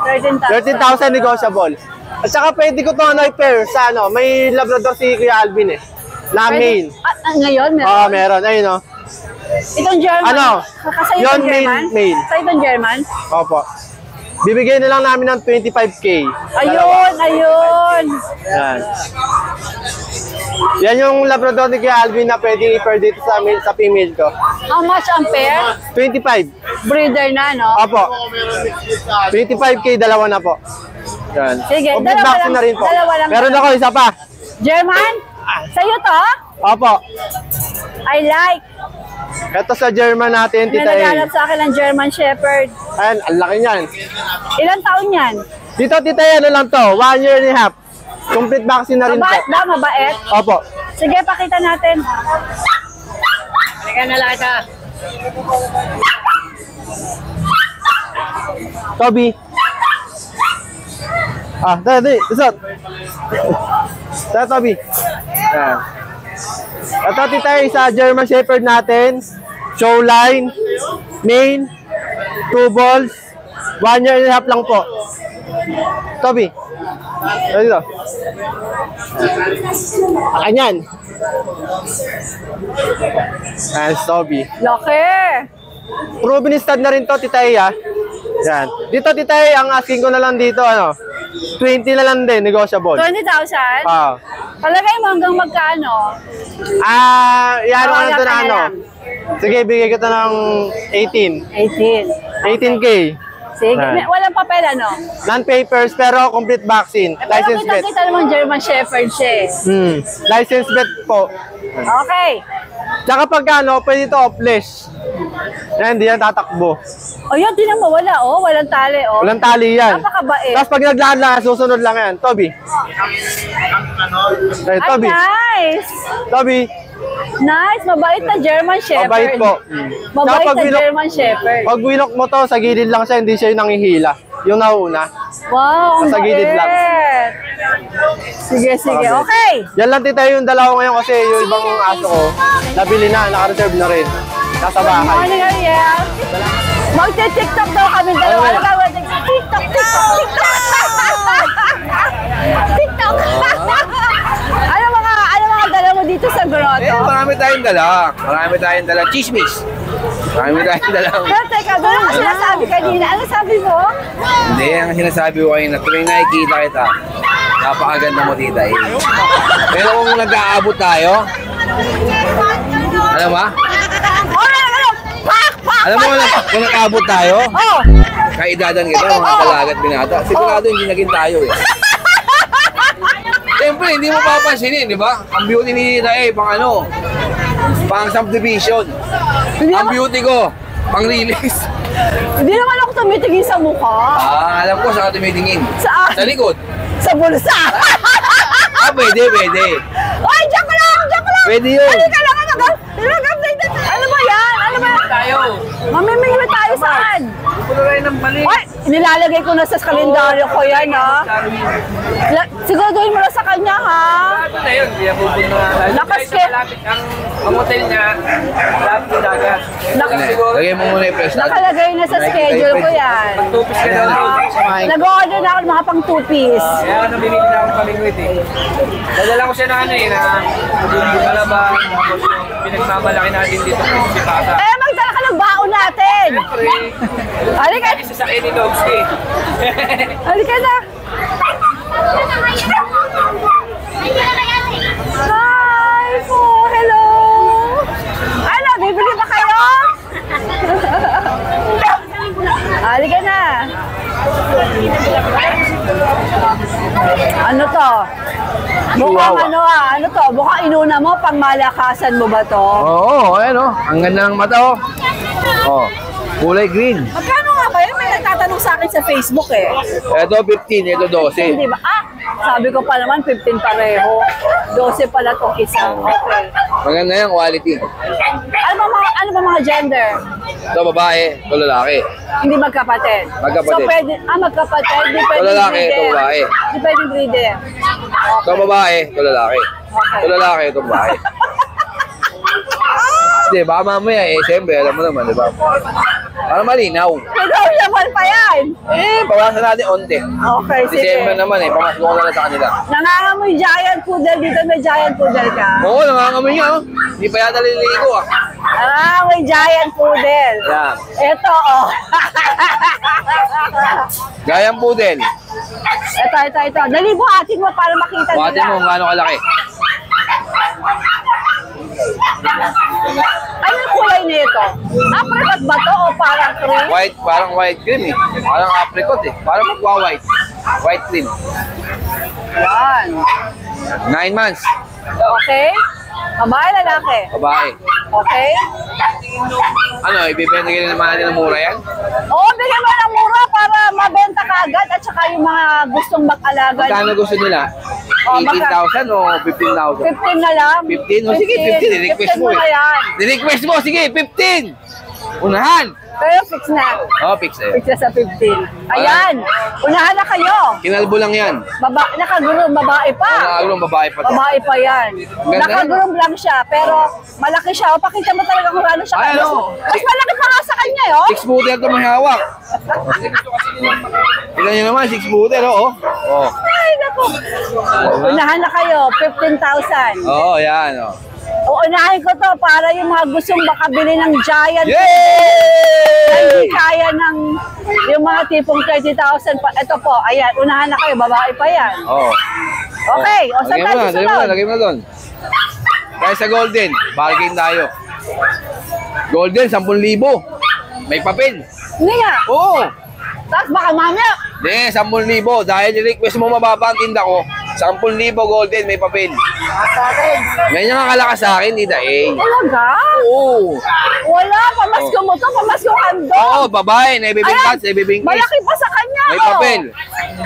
13,000 negotiable. At saka pwede ko ito ano, i-pair sa ano, may Labrador si Kuya Alvin eh. Na male. Ngayon, meron? Oo, meron. Ayun o. Itong German? Ano? Kasi Yon, itong German? male. Sa itong German? Opo. Bibigay na lang namin ng 25K. Ayun, ayun. Yan. Yan yung Labrador ni Kuya Alvin na pwedeng i-pair dito sa female ko. How much ang pair? 25. Breeder na, no? Opo. 25K, dalawa na po. Yan. Sige, Complete dalawa vaccine lang- na rin po. dalawa lang Meron pala. ako isa pa. German? Sa'yo to? Opo. I like. Ito sa German natin, May Tita naghanap A. sa akin ng German Shepherd. Ayan, ang laki niyan. Ilang taon yan? Dito, Tita A, ano lang to? 1 year and a half. Complete vaccine na rin po. Mabait ba? Mabait? Opo. Sige, pakita natin. Halika na lang ito. Toby. Dali, isot. Tara, Toby. Yan. Ito, Tita A, sa German Shepherd natin. Showline. Main. 2 balls. 1 year and a half lang po. Toby. Dito. Ayan. Ayan, Toby. Laki. Proven stud na rin to, Tita A, ah. Yan. Dito, Tita A, ang asking ko na lang dito, 20 na lang din, negotiable. 20,000? Ah. Palagay mo hanggang magkano? Yan ko na Wala ito ka na na ano. lang. Sige, bigay ko ito ng 18. 18. 18K. Sige, Yan. walang papel ano? Non-papers, pero complete vaccine. Pero License vet. kita naman German Shepherd siya eh. License vet po. Okay. Tsaka pag pwede ito off-leash. Yan, hindi yan tatakbo. O yun, di na mawala oh. Walang tali oh. Walang tali yan. Napakabait. Tapos pag naglakad lang, susunod lang yan. Toby. Hey, Ay, Toby. nice. Toby. Nice. Mabait na German Shepherd. Mabait po. Mabait Tsaka na German Shepherd. Pag winok mo to, sa gilid lang siya, hindi siya yung nangihila. Yung nauna. Wow, ang Sa gilid lang. bait. Sige, sige. Okay. Yan lang tita yung dalawa ngayon kasi yung ibang aso ko, nabili na, naka-reserve na rin. Nasa bahay. Morning, Ariel. Magti-TikTok daw kami dalawa. Ano gagawin? TikTok, TikTok, TikTok. TikTok. Ano mga dala mo dito sa grotto? Marami tayong dala. Marami tayong dala. Chismis. Marami tayong dala. Pero teka, doon ka sinasabi kanina. Ano sabi mo? Hindi, ang sinasabi ko kayo na tuwing nakikita kita, napakaganda mo tita eh. Pero kung nag-aabot tayo, alam ba? Alam mo kung nag-aabot tayo, Oh! kaidadan kita, mga dalagat binata, sigurado hindi naging tayo eh. Siyempre, hindi mo papansinin, di ba? Ang beauty ni Tita eh, pang subdivision. Ang beauty ko, pang release. Hindi naman ako tumitingin sa mukha. Alam ko saan ka tumitingin. Saan? Sa likod. Sa bulsa. Pwede, pwede. Ay, joke lang! Joke lang! Pwede yun. Halika lang! Ano ba yan? Ano ba yan? Tayo. Mamimigay tayo saan? Puno kayo ng balik. Ay, nilalagay ko na sa kalendaryo ko yan, ha? Siguraduhin mo na sa kanya, ha? Ano na yun? Hindi na pupunta na. Lakas ke. Ang hotel niya, lapit ng dagat. Lagay mo muna yung press. Nakalagay na sa schedule ko yan. Tupis ka na lang. Nag-order na ako ng mga pang two-piece. Kaya namimili na akong palingwit eh. Dadala ko siya na ano eh, na kalaban. Tapos yung pinagmamalaki natin dito si Pata. Eh, magdala ka ng baon natin! Halika! Isa sa akin ni Dogsky. Halika na! Hi po! Hello! Ano, bibili ba kayo? Halika na! Ano to? Mukhang ano to? Mukhang inuna mo, pang malakasan mo ba to? Oo, ayan o. Ang ganda ng mata o. Oh, kulay green. Magkano nga ba yun? May nagtatanong sa akin sa Facebook eh. Ito 15, ito 12. Hindi ba? Sabi ko pa naman 15 pareho. 12 pala itong isa. Okay. Maganda yan, quality. Ano ba mga gender? Ito babae, ito lalaki. Hindi magkapatid. Magkapatid. So pwede, magkapatid. Di Ito pwede lalaki, ito babae. Di pwede breeder. Ito babae, ito lalaki. Ito lalaki, ito babae. Hindi, baka mamaya eh, siyempre, alam mo naman, di ba? Para malinaw. Ikaw naman pa yan. Bawasan natin onte. Okay, sige. December naman eh, pamasok ko na lang sa kanila. Nangangamoy giant poodle dito. May giant poodle ka. Oo, nangangamoy niya oh. Hindi pa yata liligo ah. Nangangamoy giant poodle. Yan. Ito, oh. Gayang pudel. Ito. Dali buhatin mo para makita Buhatin nila. mo kung gaano kalaki. Ano yung kulay nito? Apricot ba to o parang cream? White, parang white cream eh. Parang apricot eh. Parang magwa-white. White cream. Yan. 9 months. Okay? Babae, lalaki? Babae. Okay? Ano, ibibenta ka naman natin ng mura yan? Oo, bigyan mo ng mura para mabenta ka agad at saka yung mga gustong mag-alaga. Magkano gusto nila? Oh, 18,000 o 15,000? 15 na lang. 15? O sige, 15. Ni-request 15 mo na eh. yan. Ni-request mo, sige, 15! Unahan! Pero fix na. Oh, fix eh. Fix na sa 15. Ayan. Unahan na kayo. Kinalbo lang yan. Nakagroom, babae pa. Nakagulong babae pa to. Babae pa yan. Ganda Nakagroom lang siya, pero malaki siya. O, pakita mo talaga kung ano siya. Ay, ano? Mas malaki pa nga sa kanya, oh. 6 footer ito may hawak. Tignan nyo naman, 6 footer, oo. Oh. Ay, naku. Unahan na kayo, 15,000. Oo, yan, oh. Uunahin ko to para yung mga gustong makabili ng giant. Na Yay! hindi kaya ng yung mga tipong 30,000. Ito po, ayan, unahan na kayo, babae pa yan. Oo. Okay, o saan tayo susunod? Lagay mo na doon. Kaya sa golden, bargain tayo. Golden, 10,000. May papel. Hindi nga. Oo. Tapos baka mamaya, Hindi, 10,000. Dahil request mo mababa ang tinda ko, 10,000 golden, may papel. Ganyan ang kalakas sa akin, Tita A. talaga? Oo. Wala, pamasko mo to, pamasko hando. Oo, babae, naibibingkat, naibibingkis. Malaki pa sa kanya, May oh. papel.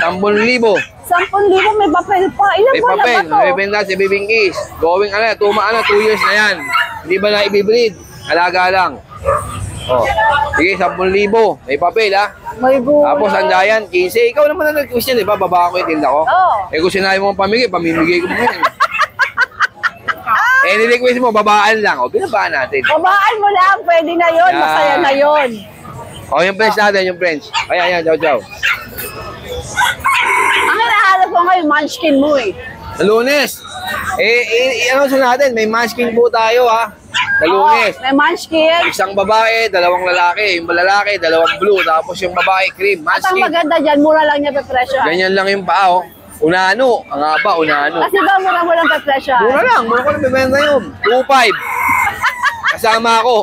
10,000. 10,000 may papel pa. Ilan May buwan na papel, ba to? naibibingkat, naibibingkis. Going, 2 years na yan. Hindi ba na ibibreed? Alaga lang. Oh. Sige, 10,000. May papel, ha? May gulay. Tapos, andayan, 15. Ikaw naman na nag-request yan, di ba? Baba ko yung tinda ko. Oo. Eh, kung sinabi mo pamimigay ko mo yan. Eh, nirequest mo, babaan lang. O, binabaan natin. Babaan mo lang, pwede na yun, Yan. masaya na yun. O, yung French natin, yung French. Ayan, chow chow. Ang hinahanap ko ngayon, munchkin mo eh. Sa Lunes. Ano sa natin? May masking po tayo, ha? Sa Lunes. Oo, may munchkin. Isang babae, 2 lalaki. Yung lalaki, 2 blue. Tapos yung babae, cream. At ang Masking. maganda dyan, mura lang niya pepresyo. Ganyan lang yung paa, oh. Unano. Ang haba, unano. Kasi ba mura lang pepresyo? Mura lang. Mura ko na bibenta yun. 2.5. Kasama ako.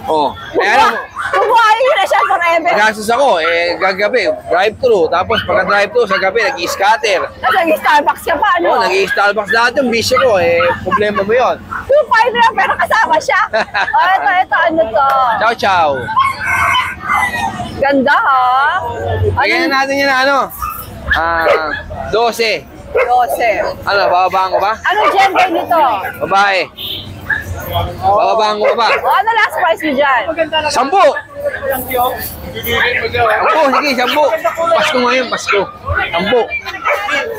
Oh. Eh, alam mo, Kubuhayin niyo na siya forever. magastos ako. Eh, gagabi. Drive-thru. Tapos pagka-drive-thru, sa gabi, nag-i-scatter. Tapos nag-Starbucks ka pa, ano? Oh, nag-i-Starbucks dati yung bisyo ko. Eh, problema mo yun. 2.5 lang, pero kasama siya. Oh, ito, ano to? Ciao, ciao. Ganda, ha? Lagyan na natin yun na ano. 12. 12. Ano, bababaan ko ba? Anong gender nito? Babae. Bababaan ko ba? O, ano last price mo dyan? 10. 10, sige, 10. Pasko ngayon, Pasko. 10.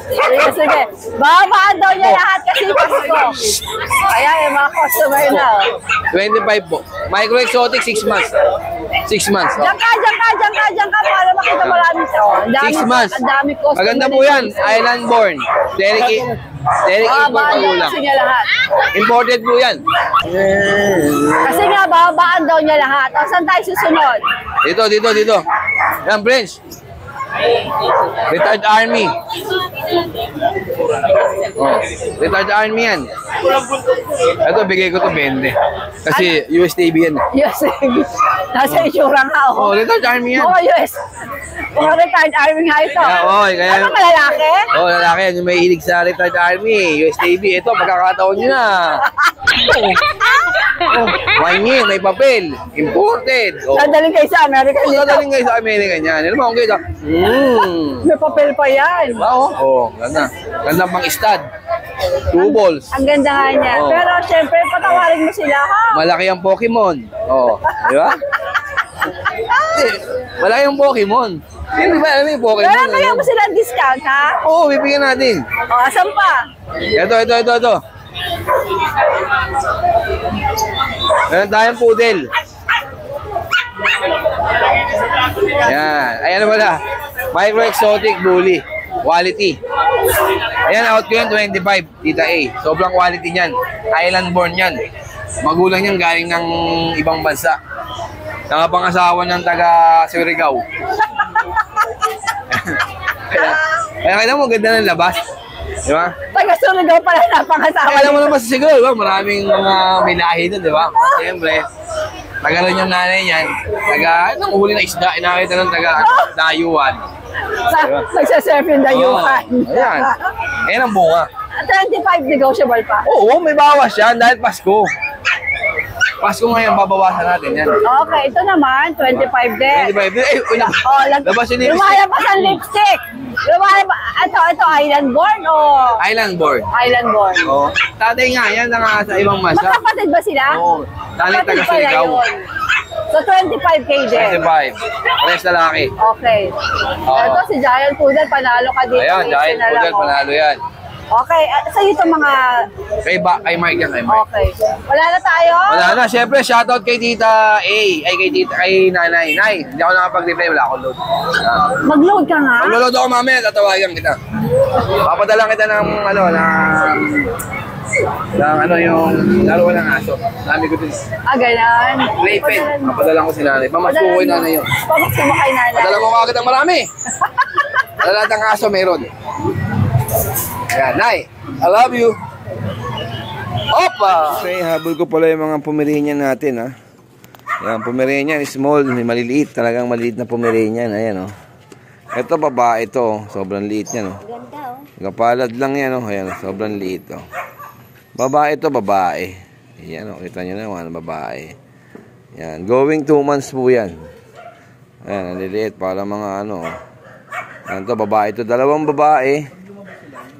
Sige, sige. Babaan daw niya lahat kasi Pasko. Kaya yung mga customer na. Oh. 25 po. Micro Exotic, 6 months. 6 months. Diyan ka para makita marami ito. Ang dami, 6 months. Ang dami customer. Maganda po yan. Island born. Derek import Babaan daw lang. kasi niya lahat. Imported po yan. Kasi nga, babaan daw niya lahat. O, saan tayo susunod? Dito. Yan, French. Retired Army. Oh, retired Army yan. Ito, bigay ko to 20. Kasi USTV yan. Yes, nasa itsura nga, Oh, oh. retired Army yan. Oo, yes. Mga retired army nga ito. Yeah, oy, kaya- Ano ka lalaki? Oh, lalaki yan. Yung may hilig sa retired Army. USTV. Ito, pagkakataon nyo na. Oh, 1 year, may papel. Imported. Oh, Dadaling kayo sa America dito. dadaling kayo sa Amerika niyan. Ano mo kung kita? May papel pa yan. Oh, ganda. Ganda pang stud. 2 balls. Ang ganda nga niya. Oo. Pero syempre, patawarin mo sila, ha? Malaki ang Pokemon. Oh, di ba? Malaki ang Pokemon. Hindi ba alam yung Pokemon? Pero kaya mo sila discount, ha? Oo, bibigyan natin. O, asan pa? Ito. Meron tayong poodle. Yan. Ayan wala. Micro Exotic Bully. Quality. Ayan, out ko yan, 25. Tita A. Sobrang quality niyan. Island born yan. Magulang niyan galing ng ibang bansa. Nakapangasawa ng taga Surigao. Kaya kita mo, ganda ng labas. Di ba? Taga Surigao pala napangasawa. Alam mo naman sa siguro, di ba? Maraming mga may lahi doon, di ba? Siyempre, taga rin yung nanay niyan. Nanguhuli na isda, inakita ng taga dayuan. Nagsasurf yung dayuhan. Ayan. Ayan ang bunga. 25 negotiable pa. Oo, may bawas yan dahil Pasko. Pasko ngayon, babawasan natin yan. Okay, ito naman, 25 din. 25. Eh, uy, Oh, labasin yung lipstick. lumalabas ang lipstick. Ito, island born o? Island board. Island born. Oo. Tatay nga, yan na sa ibang masa. Magkapatid ba sila? Oo. Tatay taga Kapatid pala Surigao. yun. So, 25K din. 25. Pares lalaki. Okay. Oo. Ito si Giant Poodle, panalo ka dito. Ayan, May dahil isa na po lang, dyan, oh. panalo yan. Okay, sa'yo ito mga... Kay Mark yan, kay Mark. Okay. Wala na tayo? Wala na, syempre, shoutout kay Tita A. Ay, kay Nanay. Nay, hindi ako nakapag-reply, wala akong load. Mag-load ka nga. Magloload ako mamaya, tatawagan kita. Papadala kita ng, yung laro ng aso. Dami ko din. Ganun. Playpen, papadala ko si Nanay. Pamasko ko yung Nanay yun. Pamasko mo kay nanay. Padala mo agad ng marami. Lahat ng aso meron. Ayan, Nay, I love you. Opa! Okay, habol ko pala yung mga Pomeranian natin, ha. Ayan, Pomeranian, small, maliliit. Talagang maliliit na Pomeranian. Ayan, oh. Ito, babae ito. Sobrang liit yan, oh. Kapalad lang yan, oh. Ayan, sobrang liit, oh. Babae ito, babae. Ayan, oh. Kita nyo naman, babae. Ayan, going 2 months po yan. Ayan, maliliit. Para mga, Ayan ito, babae ito. 2 babae.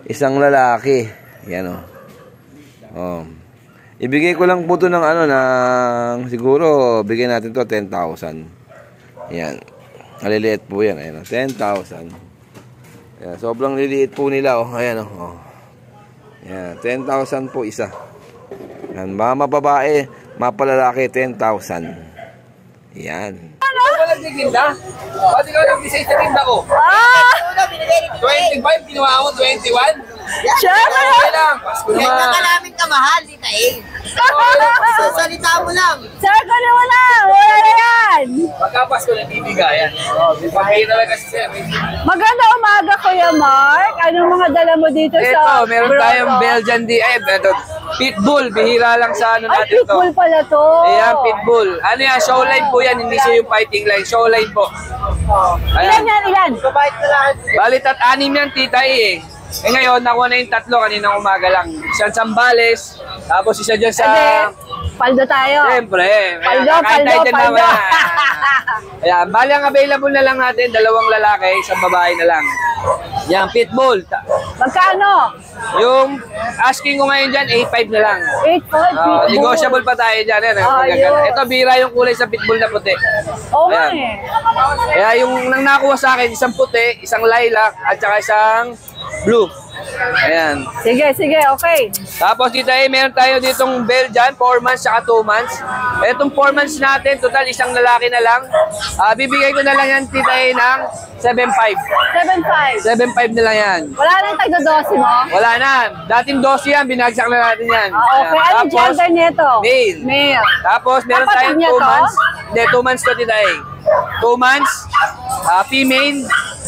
1 lalaki. Yan o. Ibigay ko lang po ito ng siguro, bigyan natin to 10,000. Yan. Maliliit po yan. Ayan o, 10,000. Yan, sobrang liliit po nila o. Ayan o. Yan, 10,000 po isa. Yan, mama babae, mapalalaki, 10,000. Yan. Walang tiginda? Ba't ikaw nag-design sa tinda ko? 25, ginawa mo 21? Siyempre! Okay lang. Pasko naman. Kaya ka namin kamahal, Tita A. Sasalita mo lang. Sir, kunin mo na! Wala na yan! Pagkapasko na bibigayan. Pagkain na lang kasi sir. Maganda umaga, Kuya Mark. Anong mga dala mo dito sa... Ito, meron grotto? tayong Belgian DF. Ito, Pitbull. Bihira lang sa Ay, natin to. pitbull pala to. Ayan, Pitbull. Ano yan, show line po yan. Hindi siya yung fighting line. Show line po. Ilan yan, ilan? Balit at 6 yan, Tita E. Eh ngayon, nakuha na yung 3 kaninang umaga lang. Isang Sambales, tapos isa dyan sa... Paldo tayo. Siyempre. Paldo. Ayan, bali ang available na lang natin, 2 lalaki, 1 babae na lang. Yan, Pitbull. Magkano? Yung asking ko ngayon dyan, 8.5 na lang. 8 pitbull. Negotiable pa tayo dyan. Ayun. Ito, bira yung kulay sa Pitbull na puti. Oo nga Ayan. eh. Kaya yung nang nakuha sa akin, 1 puti, 1 lilac, at saka 1 blue. Ayan. Sige, okay. Tapos dito meron tayo ditong Belgian, 4 months saka 2 months. Itong 4 months natin, total 1 lalaki na lang. Bibigay ko na lang yan, Tita A, ng 7.5. 7.5. 7.5 na lang yan. Wala na yung tagdo-12 mo? Wala na. Dating 12 yan, binagsak na natin yan. Okay, Ayan. ano gender nito? Male. Male. Tapos meron Kapatid tayong niya 2 to? months. Hindi, 2 months to, Tita A. 2 months, female,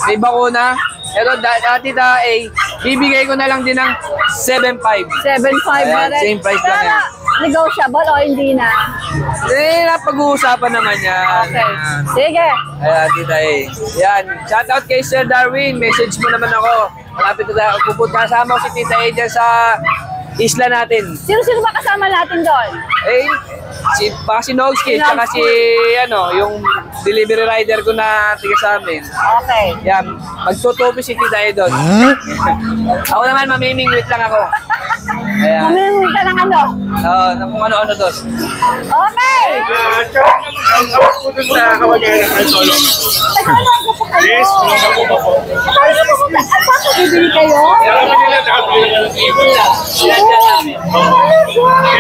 may bakuna. Ito, Tita A, bibigay ko na lang din ng 7.5. 7.5 na Ayan, rin. same price lang Pero, yan. negotiable o hindi na? Napag-uusapan naman yan. Okay. Sige. Ayan, Tita A. Yan, shoutout kay Sir Darwin. Message mo naman ako. Malapit na tayo. Pupunta kasama ko si Tita A dyan sa isla natin. Sino ba kasama natin doon? Baka si Nogski, tsaka si, yung delivery rider ko na tiga sa amin. Okay. Yan, magtutupi si Tita A doon. Ako naman, mamimingwit lang ako. Ayan. Mamimili ka ng ano? Oo, kung ano-ano doon. Okay! Yes, ako po. At bakit bibili kayo?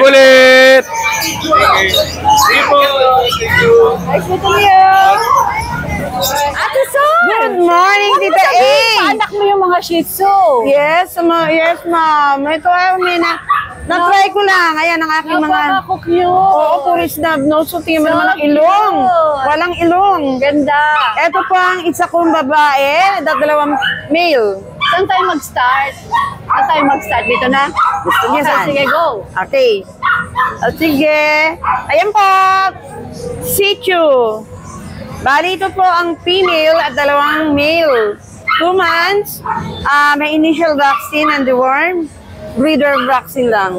Ulit! Nice meeting you! Ate Sol! Good morning, Tita A. Anak mo yung mga Shih Tzu. Yes, ma'am. Ito ay na-try ko lang. Ayan ang aking mga... Napaka-cute. Oo, puro snub nose. So, tingnan mo naman ang ilong. Walang ilong. Ganda. Ito po ang isa kong babae, 2 male. Saan tayo mag-start? Saan tayo mag-start dito na? Gusto niya Okay, saan? sige, go. Okay. O, sige. Ayan po. Situ. Bali, ito po ang female at dalawang male. 2 months. May initial vaccine and deworm. Breeder vaccine lang.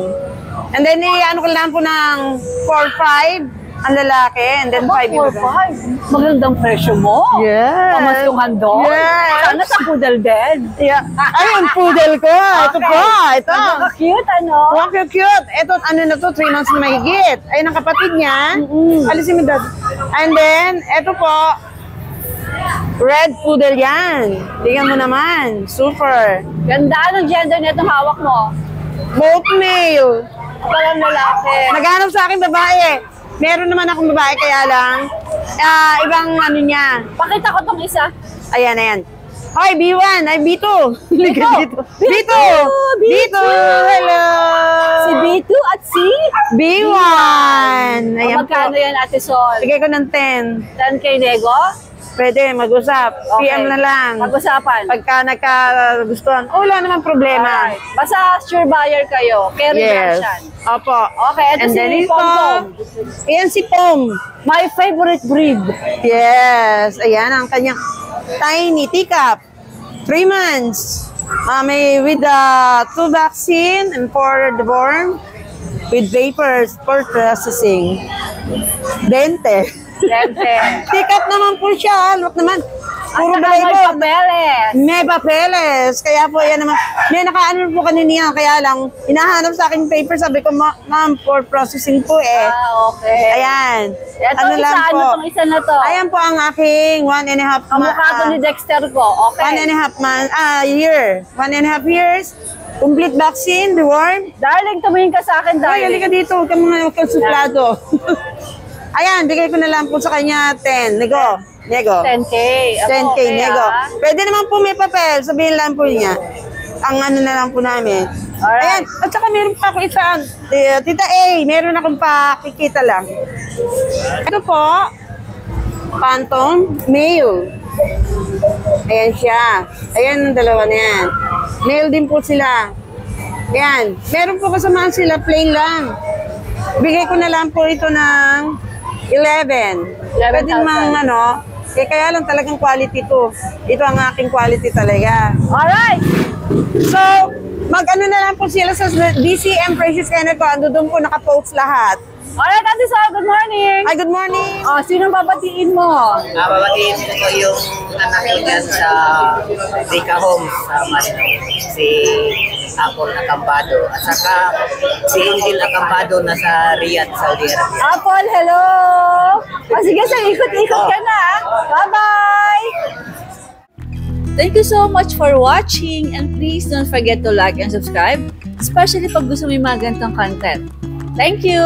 And then, ano ko lang po ng 4-5 ang lalaki. And then 5 yung 4-5. Magandang presyo mo. Yes. Pamasungan doon. Yes. Sana sa poodle din. Yeah. Ayun, poodle ko. Ito po. Ito. Napaka-cute, ano? Wow, cute. Ito, ano na to, 3 months na mahigit. Ayun ang kapatid niya. Alisin mo dad. And then, ito po, red poodle yan. Tingnan mo naman. Super. Ganda. Anong gender nitong hawak mo? Both male. Parang lalaki. Naghanap sa akin babae. Meron naman akong babae, kaya lang, ibang ano niya. Pakita ko tong isa. Ayan, ayan. Hoy, B1, ay B2. B2. B2. B2. Hello. Si B2 at si B1. Ayan po. magkano yan, Ate Sol? Bigay ko ng 10. 10K nego? Pwede, mag-usap. PM na lang. Pag-usapan. Pagka nagkagustuhan, wala naman problema. Alright. Basta sure buyer kayo. Carry Yes. version. Opo. Okay, ito And si then ito, Pom-Pom. ayan si Pom. My favorite breed. Yes. Ayan ang kanyang tiny teacup. 3 months. May with the 2 vaccine and 4 deworm with vapors for processing. 20. Lente. Teacup naman po siya. Look naman. Puro At saka balay may po. papeles. May papeles. Kaya po yan naman. May nakaano po kanina. Kaya lang, hinahanap sa aking paper. Sabi ko, ma'am, for processing po eh. Okay. Ayan. Ito Ano isa, lang po. ano tong isa na to? Ayan po ang aking 1.5 Kamukha to ni Dexter ko. Okay. 1.5 year. 1.5 years. Complete vaccine, deworm. Darling, tumingin ka sa akin, Ay, darling. halika dito. Huwag kang suplado. Ayan, bigay ko na lang po sa kanya 10. Nego. 10K. 10K, Okay, nego. ah. Pwede naman po may papel. Sabihin lang po niya. Ang ano na lang po namin. Ayan. Alright. At saka meron pa ako isa. Tita A, meron akong pakikita lang. Ito po. Phantom male. Ayan siya. Ayan ang dalawa na yan. Male din po sila. Ayan. Meron po kasamaan sila. Plain lang. Bigay ko na lang po ito ng 11. 11,000. Pwede mang ano, kaya lang talagang quality to. Ito ang aking quality talaga. Alright. So, mag-ano na lang po sila sa DCM Precious Kenneth ko. Ando doon po nakapost lahat. Alright, Ate Sol, good morning. Ay, good morning. Oh, sino babatiin mo? Babatiin ko po yung anak ko dyan sa Rika Homes sa Masno, si Apple Acambado. At saka si Angel Acambado na sa Riyadh, Saudi Arabia. Apple, hello. Sige, sa ikot-ikot ka na. Bye-bye. Thank you so much for watching and please don't forget to like and subscribe, especially pag gusto mo yung mga ganitong content. Thank you!